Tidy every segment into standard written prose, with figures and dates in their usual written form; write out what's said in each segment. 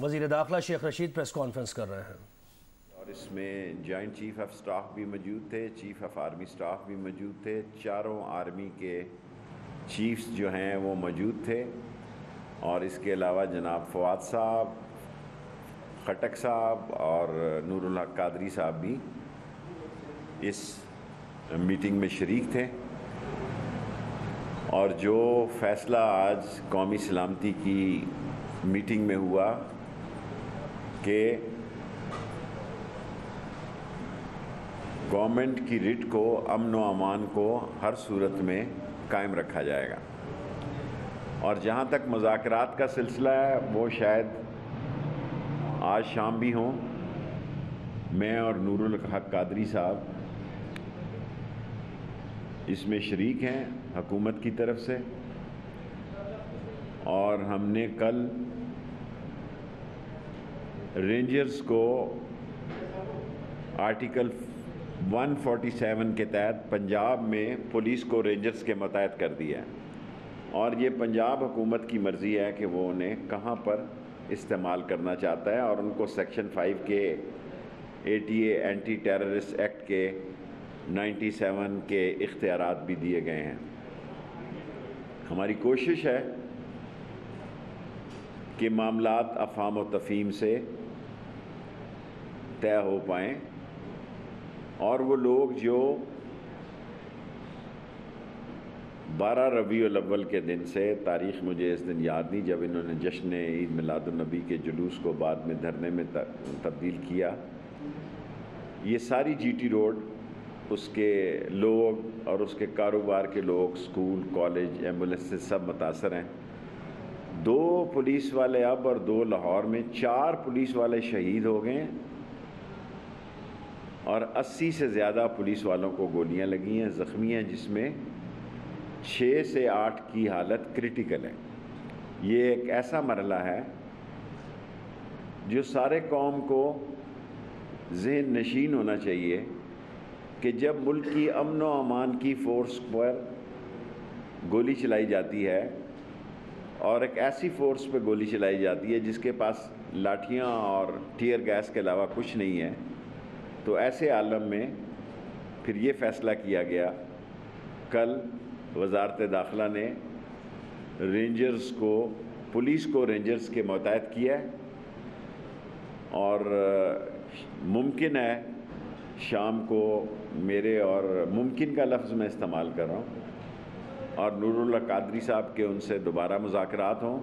وزیر داخلہ Sheikh Rashid press conference کر رہے ہیں اور اس میں جوائنٹ چیف آف سٹاف بھی موجود تھے، چیف آف آرمی سٹاف بھی موجود تھے، چاروں آرمی کے چیفز جو ہیں وہ موجود تھے، اور اس کے علاوہ جناب فواد صاحب، خٹک صاحب اور نور الحق قادری صاحب بھی اس میٹنگ میں شریک تھے۔ اور جو فیصلہ آج قومی سلامتی کی میٹنگ میں ہوا کہ گورنمنٹ کی رٹ کو، امن و امان کو ہر صورت میں قائم رکھا جائے گا، اور جہاں تک مذاکرات کا سلسلہ ہے وہ شاید آج شام بھی ہوں۔ میں اور نور الحق قادری صاحب اس میں شریک ہیں حکومت کی طرف سے، اور ہم نے کل رینجرز کو آرٹیکل 147 کے تحت پنجاب میں پولیس کو رینجرز کے متحد کر دیا ہے، اور یہ پنجاب حکومت کی مرضی ہے کہ وہ انہیں کہاں پر استعمال کرنا چاہتا ہے، اور ان کو سیکشن 5 کے ATA اینٹی ٹیررسٹ ایکٹ کے 97 کے اختیارات بھی دیے گئے ہیں۔ ہماری کوشش ہے کہ معاملات افہام و تفہیم سے طے ہو پائیں، اور وہ لوگ جو 12 ربیع الاول کے دن سے، تاریخ مجھے اس دن یاد نہیں، جب انہوں نے جشن عید میلاد النبی کے جلوس کو بعد میں دھرنے میں تبدیل کیا، یہ ساری جی ٹی روڈ، اس کے لوگ اور اس کے کاروبار کے لوگ، سکول، کالج، ایمبولینس سے سب متاثر ہیں۔ 2 پولیس والے اب اور 2 لاہور میں، 4 پولیس والے شہید ہو گئے ہیں، اور 80 سے زیادہ پولیس والوں کو گولیاں لگی ہیں، زخمی ہیں، جس میں 6 سے 8 کی حالت کریٹیکل ہے۔ یہ ایک ایسا مرحلہ ہے جو سارے قوم کو ذہن نشین ہونا چاہیے کہ جب ملک کی امن و امان کی فورس پر گولی چلائی جاتی ہے، اور ایک ایسی فورس پہ گولی چلائی جاتی ہے جس کے پاس لاٹھیاں اور ٹیئر گیس کے علاوہ کچھ نہیں ہے، تو ایسے عالم میں پھر یہ فیصلہ کیا گیا، کل وزارت داخلہ نے رینجرز کو، پولیس کو رینجرز کے متحد کیا ہے، اور ممکن ہے شام کو میرے، اور ممکن کا لفظ میں استعمال کر رہا ہوں، اور نور اللہ قادری صاحب کے ان سے دوبارہ مذاکرات ہوں۔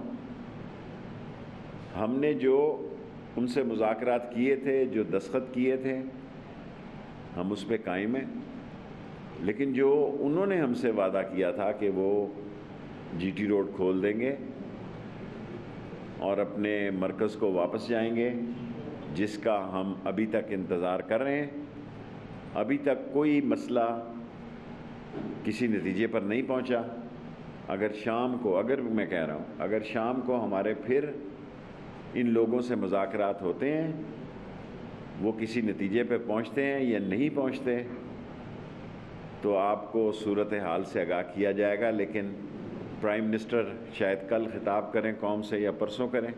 ہم نے جو ان سے مذاکرات کیے تھے، جو دستخط کیے تھے، ہم اس پہ قائم ہیں، لیکن جو انہوں نے ہم سے وعدہ کیا تھا کہ وہ جی ٹی روڈ کھول دیں گے اور اپنے مرکز کو واپس جائیں گے، جس کا ہم ابھی تک انتظار کر رہے ہیں۔ ابھی تک کوئی مسئلہ کسی نتیجے پر نہیں پہنچا۔ اگر شام کو، میں کہہ رہا ہوں، اگر شام کو ہمارے پھر ان لوگوں سے مذاکرات ہوتے ہیں، وہ کسی نتیجے پہ پہنچتے ہیں یا نہیں پہنچتے، تو آپ کو صورتحال سے آگاہ کیا جائے گا، لیکن پرائم منسٹر شاید کل خطاب کریں قوم سے یا پرسوں کریں،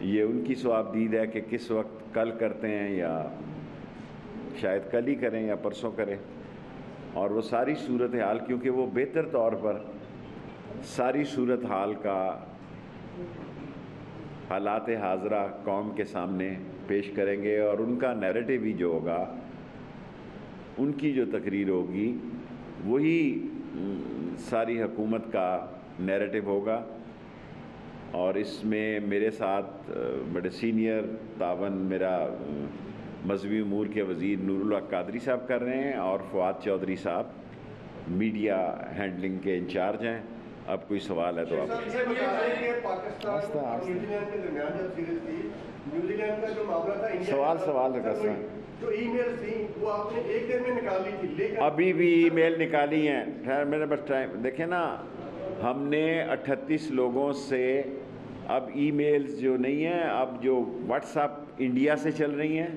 یہ ان کی صوابدید ہے کہ کس وقت، کل کرتے ہیں یا شاید کل ہی کریں یا پرسوں کریں، اور وہ ساری صورتحال، کیونکہ وہ بہتر طور پر ساری صورتحال کا حالات حاضرہ قوم کے سامنے پیش کریں گے، اور ان کا نیریٹو ہی جو ہوگا، ان کی جو تقریر ہوگی، وہی ساری حکومت کا نیریٹو ہوگا۔ اور اس میں میرے ساتھ بڑے سینئر تعاون میرا مذہبی امور کے وزیر نور الحق قادری صاحب کر رہے ہیں، اور فواد چودھری صاحب میڈیا ہینڈلنگ کے انچارج ہیں۔ اب کوئی سوال ہے تو آپ سوال رکھا سکتے ہیں۔ جو ای میل تھیں وہ آپ نے ایک دن میں نکالی تھی، لیکن ابھی بھی ای میل نکالی ہیں۔ خیر میرے بس ٹائم دیکھیں نا، ہم نے 38 لوگوں سے اب ای میلز جو نہیں ہیں، اب جو واٹس ایپ انڈیا سے چل رہی ہیں،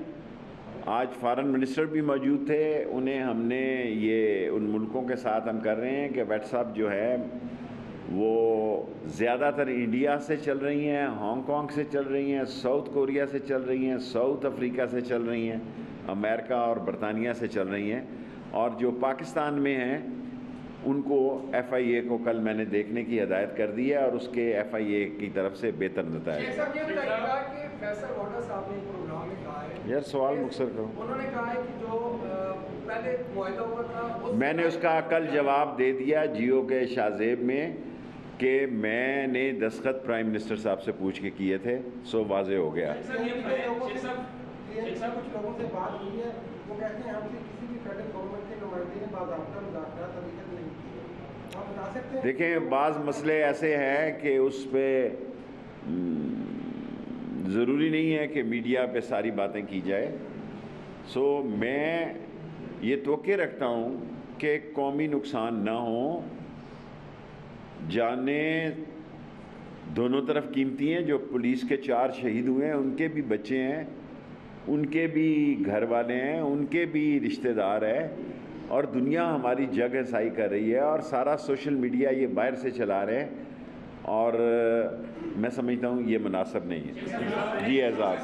آج فارن منسٹر بھی موجود تھے، انہیں ہم نے یہ ان ملکوں کے ساتھ ہم کر رہے ہیں کہ واٹس ایپ جو ہے وہ زیادہ تر انڈیا سے چل رہی ہیں، ہانگ کانگ سے چل رہی ہیں، ساؤتھ کوریا سے چل رہی ہیں، ساؤتھ افریقہ سے چل رہی ہیں، امریکہ اور برطانیہ سے چل رہی ہیں، اور جو پاکستان میں ہیں ان کو ایف آئی اے کو کل میں نے دیکھنے کی ہدایت کر دی ہے اور اس کے ایف آئی اے کی طرف سے بہتر نتائج۔ شیخ صاحب یہ بتائیے گا کہ فیصل ووڈا صاحب نے پروگرام میں کہا ہے، یار سوال مختصر کرو۔ انہوں نے کہا ہے کہ جو پہلے معاہدہ ہوا تھا میں نے اس کا کل جواب دے دیا جیو کے شاہزیب میں کہ میں نے دستخط پرائم منسٹر صاحب سے پوچھ کے کیے تھے، سو واضح ہو گیا۔ کچھ لوگوں سے بات ہوئی ہے، وہ کہتے ہیں ہم سے کسی بھی فیڈرل گورنمنٹ کے نمائندے نے باضابطہ مذاکرات ابھی تک نہیں کیے، آپ بتا سکتے ہیں؟ دیکھیں بعض مسئلے ایسے ہیں کہ اس پہ ضروری نہیں ہے کہ میڈیا پہ ساری باتیں کی جائے، سو میں یہ توقع رکھتا ہوں کہ قومی نقصان نہ ہو، جانیں دونوں طرف قیمتی ہیں، جو پولیس کے 4 شہید ہوئے ہیں ان کے بھی بچے ہیں، ان کے بھی گھر والے ہیں، ان کے بھی رشتہ دار ہیں، اور دنیا ہماری جگ ہنسائی کر رہی ہے اور سارا سوشل میڈیا یہ باہر سے چلا رہے ہیں، اور میں سمجھتا ہوں یہ مناسب نہیں ہے۔ جی اعزاز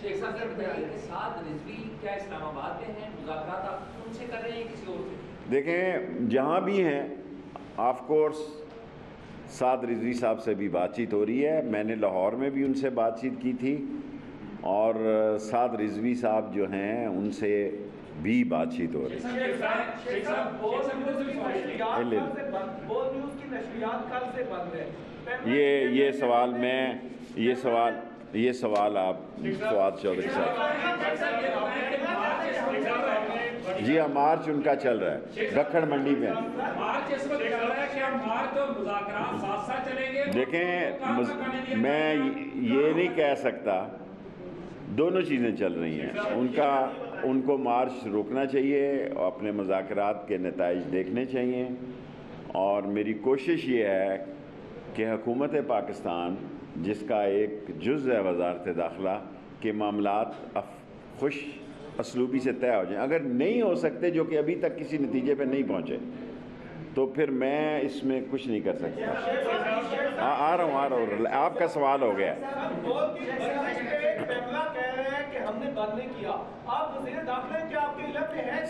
شیخ صاحب سے بتائیے کہ سعد رضوی کیا اسلام آباد میں ہیں؟ مذاکرات آپ ان سے کر رہے ہیں کسی اور سے؟ دیکھیں جہاں بھی ہیں آف کورس سعد رضوی صاحب سے بھی بات چیت ہو رہی ہے، میں نے لاہور میں بھی ان سے بات چیت کی تھی، اور سعد رضوی صاحب جو ہیں ان سے بھی بات چیت ہو رہی ہے۔ یہ سوال آپ فواد چودھری صاحب۔ جی ہاں مارچ ان کا چل رہا ہے دکھڑ منڈی میں۔ دیکھیں میں یہ نہیں کہہ سکتا، دونوں چیزیں چل رہی ہیں، ان کو مارچ روکنا چاہیے، اپنے مذاکرات کے نتائج دیکھنے چاہیے، اور میری کوشش یہ ہے کہ حکومت پاکستان جس کا ایک جز ہے وزارت داخلہ کے معاملات خوش اسلوبی سے طے ہو جائیں، اگر نہیں ہو سکتے جو کہ ابھی تک کسی نتیجے پہ نہیں پہنچے تو پھر میں اس میں کچھ نہیں کر سکتا۔ آ رہا ہوں آپ کا سوال ہو گیا۔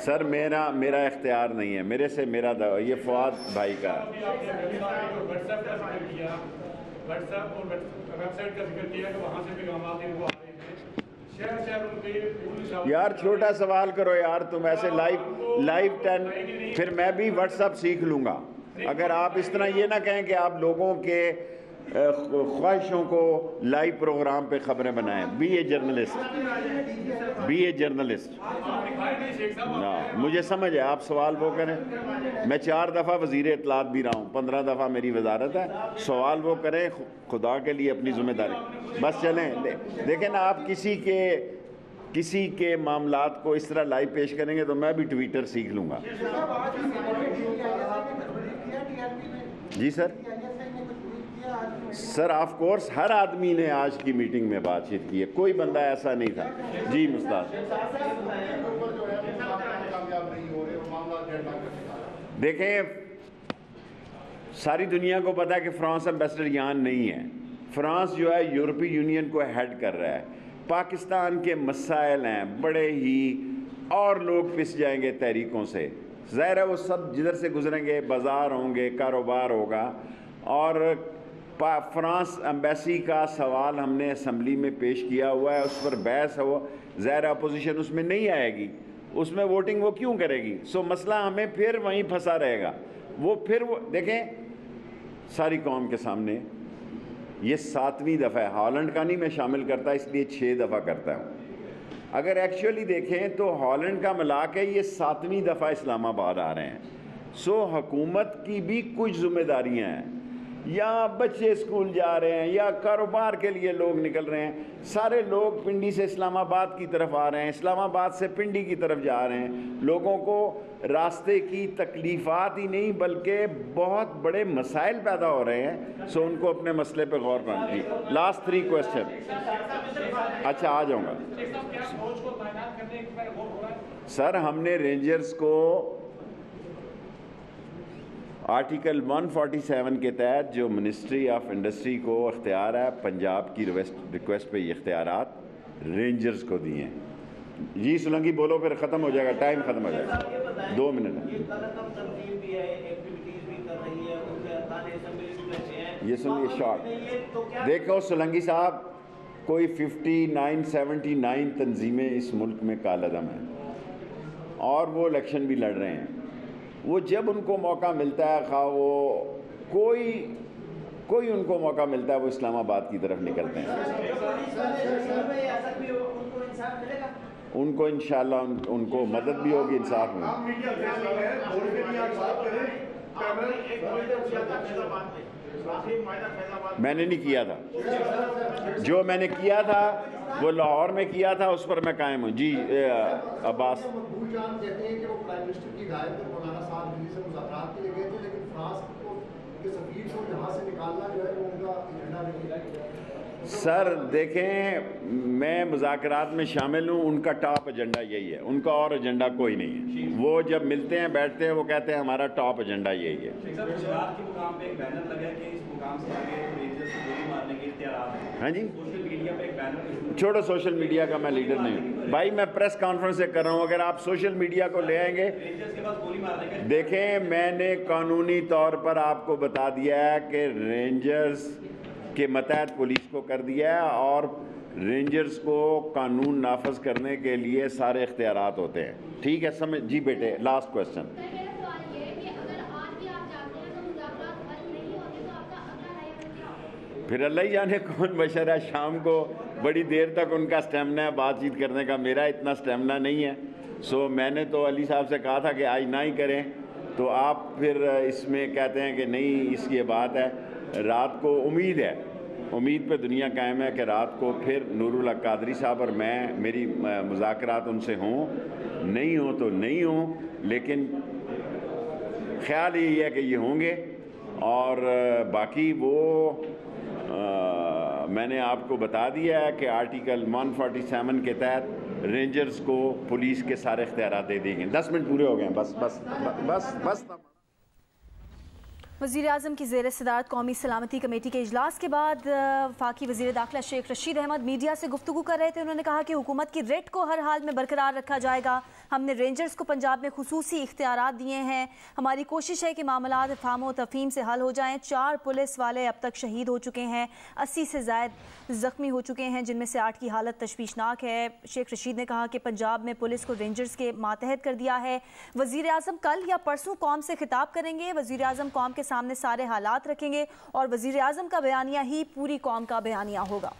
سر میرا اختیار نہیں ہے، میرے سے یہ فواد بھائی کا۔ یار چھوٹا سوال کرو یار، تم ایسے لائیو 10 پھر میں بھی واٹس ایپ سیکھ لوں گا۔ اگر آپ اس طرح یہ نہ کہیں کہ آپ لوگوں کے خواہشوں کو لائیو پروگرام پہ خبریں بنائیں، بی اے جرنلسٹ۔ مجھے سمجھ ہے آپ سوال وہ کریں، میں 4 دفعہ وزیر اطلاعات بھی رہا ہوں، 15 دفعہ میری وزارت ہے، سوال وہ کریں خدا کے لیے اپنی ذمہ داری۔ بس چلیں دیکھیں نا، آپ کسی کے معاملات کو اس طرح لائیو پیش کریں گے تو میں بھی ٹویٹر سیکھ لوں گا۔ جی سر آف کورس ہر آدمی نے آج کی میٹنگ میں بات چیت کی ہے، کوئی بندہ ایسا نہیں تھا۔ جی مستعد دیکھیں ساری دنیا کو پتا ہے کہ فرانس ایمبیسڈر یہاں نہیں ہے، فرانس جو ہے یورپی یونین کو ہیڈ کر رہا ہے، پاکستان کے مسائل ہیں بڑے ہی، اور لوگ پس جائیں گے تحریکوں سے، ظاہر ہے وہ سب جدھر سے گزریں گے، بازار ہوں گے، کاروبار ہوگا، اور فرانس ایمبیسی کا سوال ہم نے اسمبلی میں پیش کیا ہوا ہے، اس پر بحث ہو، ظاہر اپوزیشن اس میں نہیں آئے گی، اس میں ووٹنگ وہ کیوں کرے گی، سو مسئلہ ہمیں پھر وہیں پھنسا رہے گا۔ وہ دیکھیں ساری قوم کے سامنے یہ 7ویں دفعہ ہے، ہالینڈ کا نہیں میں شامل کرتا اس لیے 6 دفعہ کرتا ہوں، اگر ایکچولی دیکھیں تو ہالینڈ کا ملا کے یہ 7ویں دفعہ اسلام آباد آ رہے ہیں، سو حکومت کی بھی کچھ ذمہ داریاں ہیں، یا بچے اسکول جا رہے ہیں یا کاروبار کے لیے لوگ نکل رہے ہیں، سارے لوگ پنڈی سے اسلام آباد کی طرف آ رہے ہیں، اسلام آباد سے پنڈی کی طرف جا رہے ہیں، لوگوں کو راستے کی تکلیفات ہی نہیں بلکہ بہت بڑے مسائل پیدا ہو رہے ہیں، سو ان کو اپنے مسئلے پہ غور کرنا چاہیے۔ لاسٹ 3 کوسچن، اچھا آ جاؤں گا سر۔ ہم نے رینجرز کو آرٹیکل 147 کے تحت جو منسٹری آف انڈسٹری کو اختیار ہے پنجاب کی ریکویسٹ پہ یہ اختیارات رینجرز کو دیے ہیں۔ جی سولنگی بولو پھر ختم ہو جائے گا، ٹائم ختم ہو جائے گا، 2 منٹ ہے۔ یہ سنیے شارٹ، دیکھو سولنگی صاحب، کوئی 59-79 تنظیمیں اس ملک میں کالعدم ہیں اور وہ الیکشن بھی لڑ رہے ہیں۔ وہ جب ان کو موقع ملتا ہے، خواہ وہ کوئی ان کو موقع ملتا ہے، وہ اسلام آباد کی طرف نکلتے ہیں۔ ان کو انشاءاللہ ان کو مدد بھی ہوگی، انصاف میں۔ میں نے نہیں کیا تھا، جو میں نے کیا تھا وہ لاہور میں کیا تھا، اس پر میں قائم ہوں۔ جی عباس، مقبول جان کہتے ہیں کہ وہ پرائم منسٹر کی ہدایت پر مولانا صاحب دلی سے مذاکرات کے لیے گئے تھے، لیکن فرانس کے سفیر کو یہاں سے نکالنا جو ہے وہ ان کا ایجنڈا نہیں ہے۔ سر دیکھیں، میں مذاکرات میں شامل ہوں، ان کا ٹاپ ایجنڈا یہی ہے، ان کا اور ایجنڈا کوئی نہیں ہے۔ وہ جب ملتے ہیں بیٹھتے ہیں، وہ کہتے ہیں ہمارا ٹاپ ایجنڈا یہی ہے۔ گجرات کے مقام پہ ایک بینر لگا کہ اس مقام سے آگے رینجرز کو گولی مارنے کے اختیارات ہیں۔ ہاں جی، سوشل میڈیا پہ ایک بینر، چھوڑو سوشل میڈیا کا، میں لیڈر نہیں ہوں بھائی، میں پریس کانفرنس سے کر رہا ہوں۔ اگر آپ سوشل میڈیا کو لے آئیں گے، رینجرز کے پاس گولی مارنے کا، دیکھیں میں نے قانونی طور پر آپ کو بتا دیا ہے کہ رینجرز کے متحد پولیس کو کر دیا ہے، اور رینجرز کو قانون نافذ کرنے کے لیے سارے اختیارات ہوتے ہیں۔ ٹھیک ہے، سمجھ جی بیٹے، لاسٹ کوسچن۔ پھر اللہ ہی جانے کون بشر ہے، شام کو بڑی دیر تک ان کا سٹیمنا ہے بات چیت کرنے کا، میرا اتنا سٹیمنا نہیں ہے۔ سو میں نے تو علی صاحب سے کہا تھا کہ آج نہ ہی کریں، تو آپ پھر اس میں کہتے ہیں کہ نہیں، اس کی بات ہے رات کو، امید ہے، امید پہ دنیا قائم ہے کہ رات کو پھر نور الحق قادری صاحب اور میں، میری مذاکرات ان سے ہوں، نہیں ہوں تو نہیں ہوں، لیکن خیال یہی ہے کہ یہ ہوں گے۔ اور باقی وہ میں نے آپ کو بتا دیا ہے کہ آرٹیکل 147 کے تحت رینجرز کو پولیس کے سارے اختیارات دے دیے گئے۔ 10 منٹ پورے ہو گئے ہیں، بس بس بس بس۔ وزیر اعظم کی زیر صدارت قومی سلامتی کمیٹی کے اجلاس کے بعد وفاقی وزیر داخلہ شیخ رشید احمد میڈیا سے گفتگو کر رہے تھے۔ انہوں نے کہا کہ حکومت کی ریٹ کو ہر حال میں برقرار رکھا جائے گا۔ ہم نے رینجرز کو پنجاب میں خصوصی اختیارات دیے ہیں۔ ہماری کوشش ہے کہ معاملات افہام و تفہیم سے حل ہو جائیں۔ 4 پولیس والے اب تک شہید ہو چکے ہیں، 80 سے زائد زخمی ہو چکے ہیں، جن میں سے 8 کی حالت تشویشناک ہے۔ شیخ رشید نے کہا کہ پنجاب میں پولیس کو رینجرز کے ماتحت کر دیا ہے۔ وزیر اعظم کل یا پرسوں قوم سے خطاب کریں گے۔ وزیر اعظم قوم کے سامنے سارے حالات رکھیں گے اور وزیر اعظم کا بیانیہ ہی پوری قوم کا بیانیہ ہوگا۔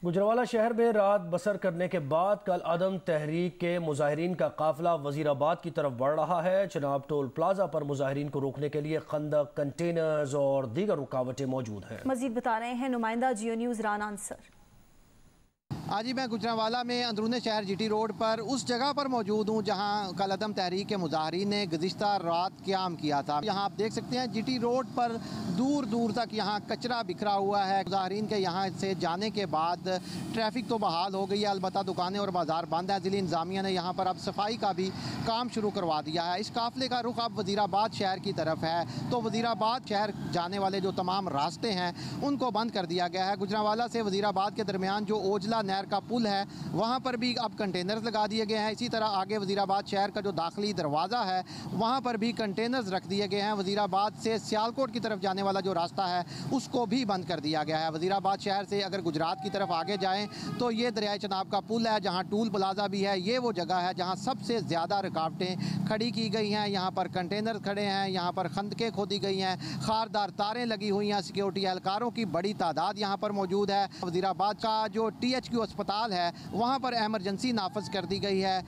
گجرانوالہ شہر میں رات بسر کرنے کے بعد کل عدم تحریک کے مظاہرین کا قافلہ وزیر آباد کی طرف بڑھ رہا ہے۔ چناب ٹول پلازا پر مظاہرین کو روکنے کے لیے خندق، کنٹینرز اور دیگر رکاوٹیں موجود ہیں۔ مزید بتا رہے ہیں نمائندہ جیو نیوز رانا انصر۔ آج میں گجرانوالہ میں اندرون شہر جی ٹی روڈ پر اس جگہ پر موجود ہوں جہاں کل عدم تحریک کے مظاہرین نے گزشتہ رات قیام کیا تھا۔ یہاں آپ دیکھ سکتے ہیں جی ٹی روڈ پر دور دور تک یہاں کچرا بکھرا ہوا ہے۔ مظاہرین کے یہاں سے جانے کے بعد ٹریفک تو بحال ہو گئی ہے، البتہ دکانیں اور بازار بند ہیں۔ ضلعی انتظامیہ نے یہاں پر اب صفائی کا بھی کام شروع کروا دیا ہے۔ اس قافلے کا رخ اب وزیر آباد شہر کی طرف ہے، تو وزیر آباد شہر جانے والے جو تمام راستے ہیں ان کو بند کر دیا گیا ہے۔ گجرانوالہ سے وزیر آباد کے درمیان جو اوجلا نہر کا پل ہے وہاں پر بھی اب کنٹینرز لگا دیے گئے ہیں۔ اسی طرح آگے وزیر آباد شہر کا جو داخلی دروازہ ہے وہاں پر بھی کنٹینرز رکھ دیے گئے ہیں۔ وزیر آباد سے سیالکوٹ کی طرف جانے والا جو راستہ ہے اس کو بھی بند کر دیا گیا ہے۔ وزیر آباد شہر سے اگر گجرات کی طرف آگے جائیں تو یہ دریائے چناب کا پل ہے جہاں ٹول پلازا بھی ہے۔ یہ وہ جگہ ہے جہاں سب سے زیادہ رکاوٹیں کھڑی کی گئی ہیں۔ یہاں پر کنٹینر کھڑے ہیں، یہاں پر خندقیں کھودی گئی ہیں، خاردار تاریں لگی ہوئی ہیں، سیکیورٹی اہلکاروں کی بڑی تعداد یہاں پر موجود ہے۔ وزیر آباد کا جو THQ اسپتال ہے وہاں پر ایمرجنسی نافذ کر دی گئی ہے۔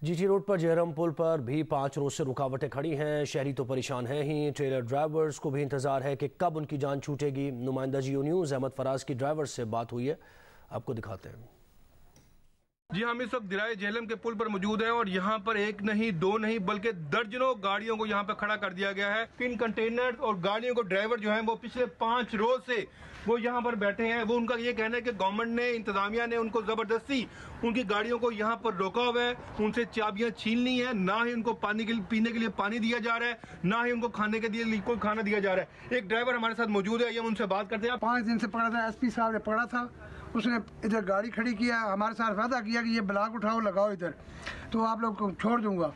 جی ٹی روڈ پر جہرم پل پر بھی 5 روز سے رکاوٹیں کھڑی ہیں۔ شہری تو پریشان ہیں ہی، ٹریلر ڈرائیورز کو بھی انتظار ہے کہ کب ان کی جان چھوٹے گی۔ نمائندہ جیو نیوز احمد فراز کی ڈرائیور سے بات ہوئی ہے، آپ کو دکھاتے ہیں۔ جی ہم اس وقت درائے جہلم کے پل پر موجود ہیں اور یہاں پر ایک نہیں دو نہیں بلکہ درجنوں گاڑیوں کو یہاں پر کھڑا کر دیا گیا ہے. ان کنٹینر اور گاڑیوں کو ڈرائیور جو ہیں وہ پچھلے 5 روز سے وہ یہاں پر بیٹھے ہیں. وہ ان کا یہ کہنا ہے کہ گورنمنٹ نے, انتظامیہ نے ان کو زبردستی ان کی گاڑیوں کو یہاں پر روکا ہوا ہے, ان سے چابیاں چھین لی ہیں, نہ ہی ان کو پینے کے لیے پانی دیا جا رہا ہے, نہ ہی ان کو کھانے کے لیے کوئی کھانا دیا جا رہا ہے. ایک ڈرائیور ہمارے ساتھ موجود ہے, یہ ہم ان سے بات کرتے ہیں. 5 دن سے پکڑا تھا, ایس پی صاحب نے پکڑا تھا, اس نے ادھر گاڑی کھڑی کیا, ہمارے ساتھ وعدہ کیا کہ یہ بلاک اٹھاؤ لگاؤ ادھر تو آپ لوگ کو چھوڑ دوں گا.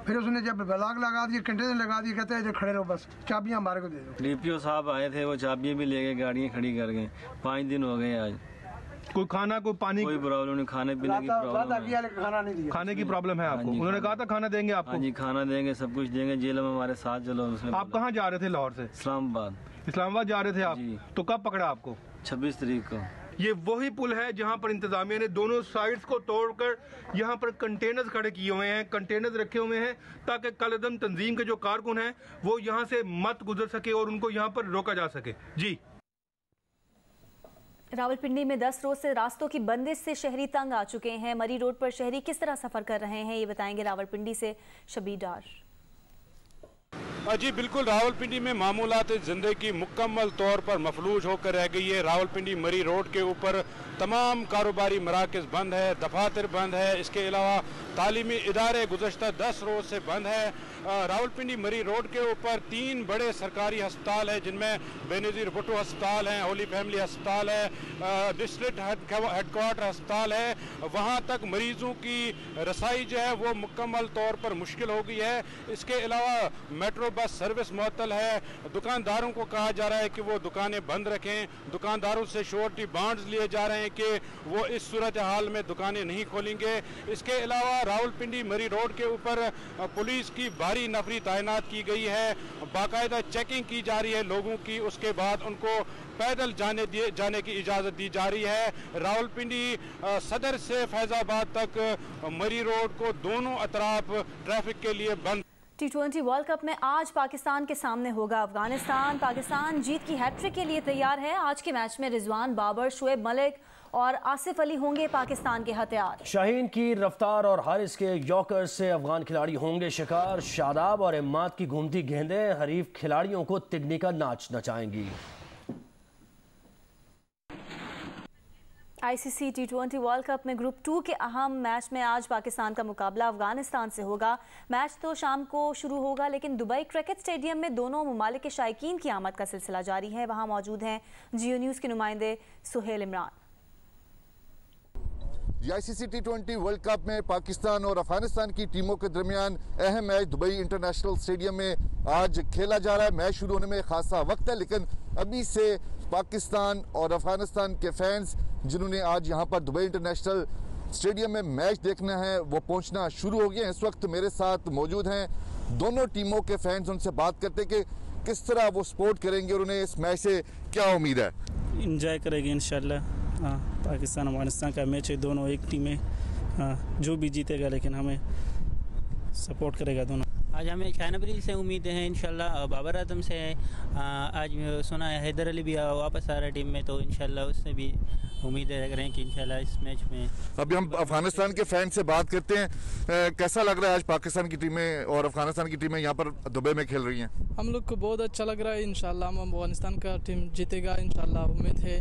پھر اس نے جب بلاک لگا دیا, کنٹینر لگا دیا, کہتے ہیں ادھر کھڑے رہو, بس چابیاں ہمارے کو دے دو. ڈی پی او صاحب آئے تھے, وہ چابیاں بھی لے گئے, گاڑیاں کھڑی کر گئے. 5 دن ہو گئے آج. کوئی کھانا کوئی پانی کوئی پرابلم نہیں, کھانے پینے کی پرابلم. کھانے کی پرابلم ہے آپ کو؟ انہوں نے کہا تھا کھانا دیں گے آپ کو. جی کھانا دیں گے, سب کچھ دیں گے, جیل میں ہمارے ساتھ چلو. آپ کہاں جا رہے تھے؟ لاہور سے اسلام آباد. اسلام آباد جا رہے تھے آپ؟ تو کب پکڑا آپ کو؟ 26 تاریخ کو. یہ وہی پل ہے جہاں پر انتظامیہ نے دونوں سائڈز کو توڑ کر یہاں پر کنٹینرز کھڑے کیے ہوئے ہیں, کنٹینرز رکھے ہوئے ہیں تاکہ کالعدم تنظیم کے جو کارکن ہیں وہ یہاں سے مت گزر سکے اور ان کو یہاں پر روکا جا سکے. جی راولپنڈی میں 10 روز سے راستوں کی بندش سے شہری تنگ آ چکے ہیں. مری روڈ پر شہری کس طرح سفر کر رہے ہیں یہ بتائیں گے راولپنڈی سے شبیر ڈار. جی بالکل, راولپنڈی میں معمولات زندگی مکمل طور پر مفلوج ہو کر رہ گئی ہے. راولپنڈی مری روڈ کے اوپر تمام کاروباری مراکز بند ہے, دفاتر بند ہے, اس کے علاوہ تعلیمی ادارے گزشتہ 10 روز سے بند ہے. راولپنڈی مری روڈ کے اوپر 3 بڑے سرکاری ہسپتال ہیں جن میں بے نظیر بھٹو ہسپتال ہے, ہولی فیملی ہسپتال ہے, ڈسٹرکٹ ہیڈ کوارٹر ہسپتال ہے. وہاں تک مریضوں کی رسائی جو ہے وہ مکمل طور پر مشکل ہو گئی ہے. اس کے علاوہ میٹرو بس سروس معطل ہے. دکانداروں کو کہا جا رہا ہے کہ وہ دکانیں بند رکھیں. دکانداروں سے شورٹی بانڈز لیے جا رہے ہیں کہ وہ اس صورتحال میں دکانیں نہیں کھولیں گے. اس کے علاوہ راولپنڈی مری روڈ کے اوپر پولیس کی بھاری نفری تعینات کی گئی ہے. باقاعدہ چیکنگ کی جا رہی ہے لوگوں کی, اس کے بعد ان کو پیدل جانے کی اجازت دی جا رہی ہے. راولپنڈی صدر سے فیض آباد تک مری روڈ کو دونوں اطراف ٹریفک کے لیے بند. T20 ورلڈ کپ میں آج پاکستان کے سامنے ہوگا افغانستان. پاکستان جیت کی ہیٹ ٹرک کے لیے تیار ہے. آج کے میچ میں رضوان بابر, شعیب ملک اور آصف علی ہوں گے پاکستان کے ہتھیار. شاہین کی رفتار اور حارث کے یارکر سے افغان کھلاڑی ہوں گے شکار. شاداب اور عماد کی گھومتی گیندیں حریف کھلاڑیوں کو تگنی کا ناچ نچائیں گی. آئی سی سی T20 ورلڈ کپ میں گروپ 2 کے اہم میچ میں آج پاکستان کا مقابلہ افغانستان سے ہوگا. میچ تو شام کو شروع ہوگا لیکن دبئی کرکٹ اسٹیڈیم میں دونوں ممالک کے شائقین کی آمد کا سلسلہ جاری ہے. وہاں موجود ہیں جیو نیوز کے نمائندے سہیل عمران. آئی سی سی T20 ورلڈ کپ میں پاکستان اور افغانستان کی ٹیموں کے درمیان اہم میچ دبئی انٹرنیشنل اسٹیڈیم میں آج کھیلا جا رہا ہے. میچ شروع ہونے میں خاصا وقت ہے لیکن ابھی سے پاکستان اور افغانستان کے فینز جنہوں نے آج یہاں پر دبئی انٹرنیشنل اسٹیڈیم میں میچ دیکھنا ہے وہ پہنچنا شروع ہو گئے ہیں. اس وقت میرے ساتھ موجود ہیں دونوں ٹیموں کے فینز. ان سے بات کرتے کہ کس طرح وہ سپورٹ کریں گے اور انہیں اس میچ سے کیا امید ہے. انجوائے کرے گی انشاءاللہ. پاکستان افغانستان کا میچ ہے, دونوں ایک ٹیم ہے, جو بھی جیتے گا لیکن ہمیں سپورٹ کرے گا دونوں. آج ہمیں شاہین افریدی سے امیدیں ہیں انشاءاللہ, بابر اعظم سے آج سنا ہے حیدر علی بھی واپس آ رہا ہے ٹیم میں, تو انشاءاللہ اس سے بھی امیدیں رکھ رہے ہیں کہ انشاءاللہ اس میچ میں. ابھی ہم افغانستان کے فین سے بات کرتے ہیں, کیسا لگ رہا ہے آج پاکستان کی ٹیمیں اور افغانستان کی ٹیمیں یہاں پر دبئی میں کھیل رہی ہیں؟ ہم لوگ کو بہت اچھا لگ رہا ہے. انشاءاللہ ہم افغانستان کا ٹیم جیتے گا انشاءاللہ, امید ہے.